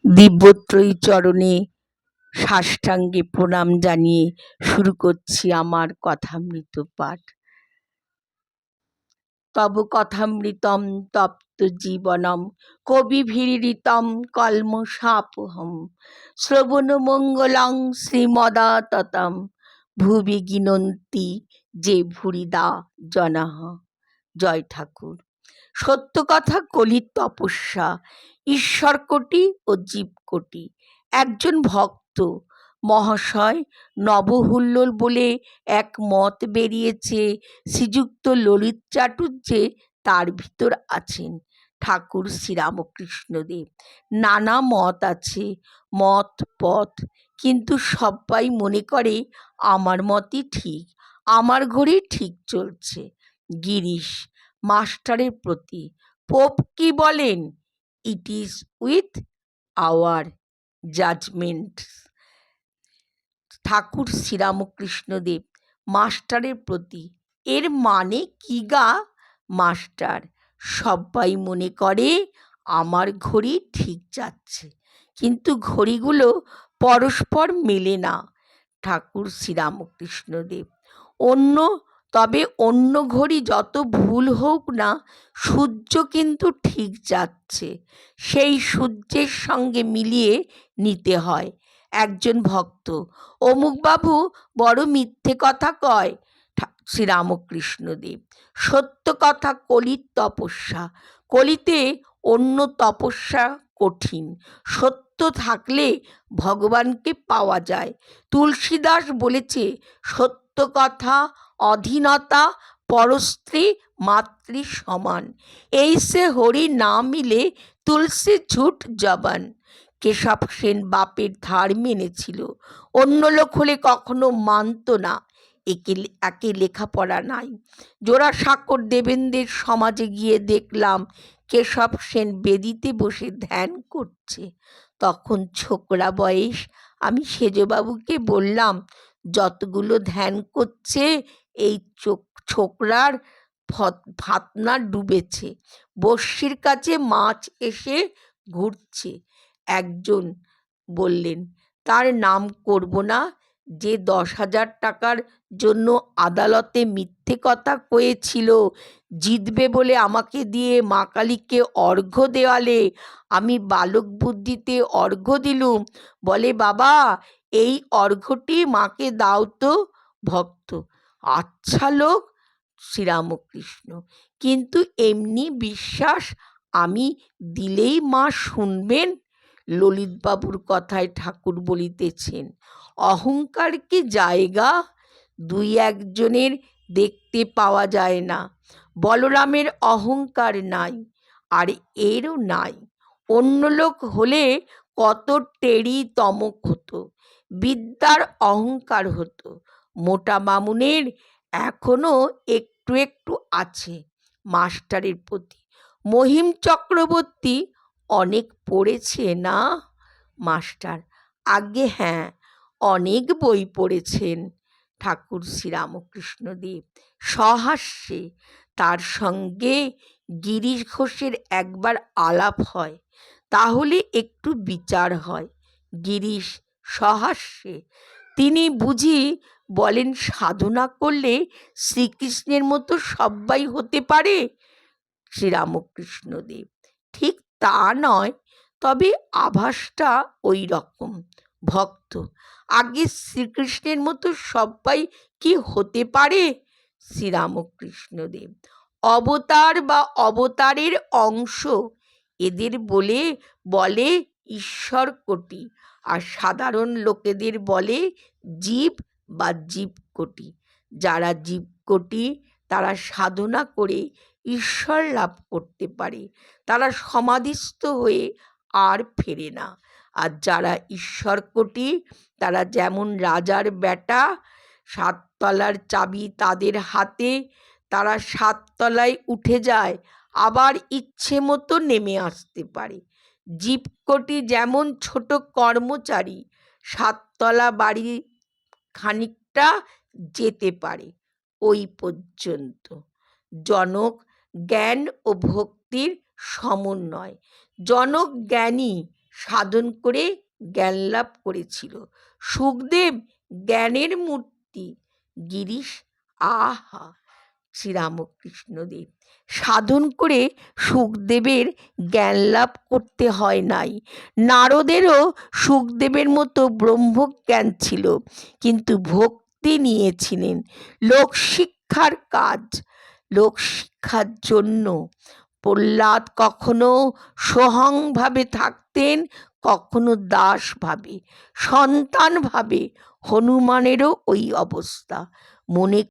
দিব্যত্রয়ী চরণে সাষ্টাঙ্গে প্রণাম জানিয়ে শুরু করছি আমার কথামৃত পাঠ। তব কথামৃতম তপ্ত জীবনম কবিভিরীড়িতম কল্মষাপহম শ্রবণমঙ্গলং শ্রীমদাততম ভুবি গিনন্তি যে ভুরিদা জনাঃ। জয় ঠাকুর। সত্য কথা কলির তপস্যা, ঈশ্বর কোটি ও জীব কোটি। একজন ভক্ত মহাশয় নবহুল্লোড় বলে এক মত বেরিয়েছে, শ্রীযুক্ত ললিত চাটুর্যে তার ভিতর আছেন। ঠাকুর শ্রীরামকৃষ্ণদেব। নানা মত আছে, মত পথ, কিন্তু সবাই মনে করে আমার মতই ঠিক, আমার ঘরেই ঠিক চলছে। গিরিশ মাস্টারের প্রতি পোপ কি বলেন? It is with our judgement. Thakur Shri Ramakrishnadev মাস্টারের প্রতি, এর মানে কি গা মাস্টার? সবাই মনে করে আমার ঘড়ি ঠিক যাচ্ছে, কিন্তু ঘড়িগুলো পরস্পর মেলে না। ঠাকুর শ্রীরামকৃষ্ণদেব তবে অন্য ঘড়ি যত ভুল হোক না, সূর্য কিন্তু ঠিক যাচ্ছে, সেই সূর্যের সঙ্গে মিলিয়ে নিতে হয়। একজন ভক্ত, অমুকবাবু বড় মিথ্যে কথা কয়। শ্রীরামকৃষ্ণদেব, সত্য কথা কলির তপস্যা, কলিতে অন্য তপস্যা কঠিন, সত্য থাকলে ভগবানকে পাওয়া যায়। তুলসীদাস বলেছে, সত্য কথা অধীনতা পরস্ত্রী মাতৃ সমান, এই সে হরি না মিলে তুলসী ঝুট জবান। কেশব সেন বাপের ধার মেনেছিল, অন্য লোক হলে কখনো মানত না। একে লেখাপড়া নাই। জোড়াসাঁকোর দেবেন্দ্রের সমাজে গিয়ে দেখলাম কেশব সেন বেদিতে বসে ধ্যান করছে। তখন ছোকরা বয়স, আমি সেজবাবুকে বললাম, যতগুলো ধ্যান করছে এই ছোকরার ফাতনা ডুবেছে, বড়শির কাছে মাছ এসে ঘুরছে। একজন বললেন, তার নাম করব না, যে 10,000 টাকার জন্য আদালতে মিথ্যে কথা কয়েছিল, জিতবে বলে আমাকে দিয়ে মা কালীকে অর্ঘ্য দেওয়ালে আমি বালক বুদ্ধিতে অর্ঘ্য দিলুম, বলে বাবা এই অর্ঘ্যটি মাকে দাও তো। ভক্ত, আচ্ছা লোক শ্রীরামকৃষ্ণ, কিন্তু এমনি বিশ্বাস আমি দিলেই মা শুনবেন? ললিতবাবুর কথায় ঠাকুর বলিতেছেন, অহংকার কি জায়গা? দুই একজনের দেখতে পাওয়া যায় না। বলরামের অহংকার নাই, আর এরও নাই। অন্য লোক হলে কত টেরি তমক হতো, বিদ্যার অহংকার হতো। মোটা মামুনের এখনো একটু একটু আছে মাস্টারের প্রতি। মহিম চক্রবর্তী অনেক পড়েছে না? মাস্টার, আগে হ্যাঁ, অনেক বই পড়েছেন। ঠাকুর শ্রীরামকৃষ্ণদেব সহাস্যে, তার সঙ্গে গিরিশ ঘোষের একবার আলাপ হয়, তাহলে একটু বিচার হয়। গিরিশ সহাস্যে, তিনি বুঝি বলেন সাধনা করলে শ্রীকৃষ্ণের মতো সবাই হতে পারে? শ্রীরামকৃষ্ণদেব, ঠিক তা নয়, তবে আভাসটা ওই রকম। ভক্ত, আগে শ্রীকৃষ্ণের মতো সবাই কি হতে পারে? শ্রীরামকৃষ্ণদেব, অবতার বা অবতারের অংশ, এদের বলে ঈশ্বর কোটি, আর সাধারণ লোকেদের বলে জীব বা জীব কোটি। যারা জীব কোটি তারা সাধনা করে ঈশ্বর লাভ করতে পারে, তারা সমাধিস্থ হয়ে আর ফেরে না। আর যারা ঈশ্বর কোটি তারা যেমন রাজার বেটা, 7 তলার চাবি তাদের হাতে, তারা 7 তলায় উঠে যায়, আবার ইচ্ছে মতো নেমে আসতে পারে। জীবকোটি যেমন ছোট কর্মচারী, 7 তলা বাড়ি খানিকটা যেতে পারে, ওই পর্যন্ত। জনক জ্ঞান ও ভক্তির সমন্বয়। জনক জ্ঞানী, সাধন করে জ্ঞান লাভ করেছিল। সুখদেব জ্ঞানের মূর্তি, গিরিশ আহা শ্রীরামকৃষ্ণদেব সাধন করে সুখদেবের জ্ঞান লাভ করতে হয় নাই। নারদেরও সুখদেবের মতো ব্রহ্মজ্ঞান ছিল, কিন্তু ভক্তি নিয়েছিলেন লোকশিক্ষার কাজ। লোকশিক্ষার জন্য প্রহ্লাদ কখনো সোহংভাবে থাকতেন, কখনো দাসভাবে, সন্তানভাবে। হনুমানেরও ওই অবস্থা। মনে